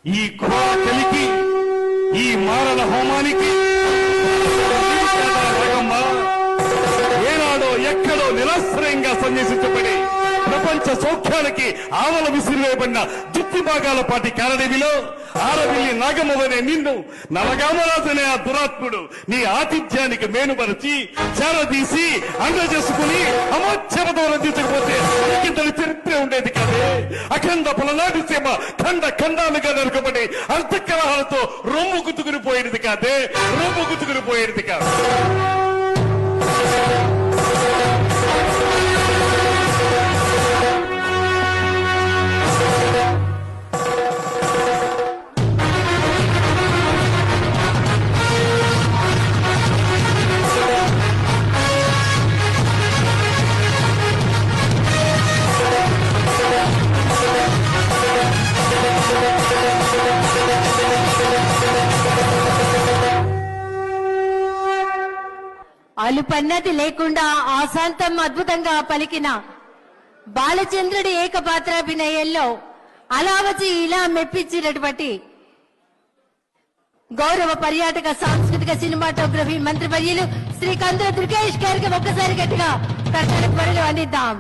ఈ ఘోర కలికి, ఈ మారణ హోమానికి ఏనాడో ఎక్కడో నిరాశ్రయంగా సన్యాసించబడి ప్రపంచ సౌఖ్యానికి ఆవల విసిరివేయబడిన జుత్తి భాగాల పాటి కారడవిలో ఆరవిల్లి నాగమ్మవనే నిన్ను నలగామరాజనే ఆ దురాత్ముడు నీ ఆతిథ్యానికి మేనుపరిచి చేరదీసి అందజేసుకుని అమోక్షమతో రంజించకపోతే ఇంతటి చరిత్ర ఉండేది కాదే. అఖండ పలనాటి సీమ ఖండ ఖండాలుగా నరుకబడి అంతఃకలహాలతో రొమ్ము గుతుకుని పోయేది కాదే, రొమ్ము గుతుకుని పోయేది కాదు. అలుపన్నది లేకుండా ఆశాంతం అద్భుతంగా పలికిన బాలచంద్రుడి ఏకపాత్రాభినయంలో అలా వచ్చి ఇలా మెప్పించినటువంటి గౌరవ పర్యాటక సాంస్కృతిక సినిమాటోగ్రఫీ మంత్రివర్యులు శ్రీ కందుల దుర్గేష్ గారికి ఒక్కసారి గట్టిగా కర్ణాటక పనులు అందిద్దాం.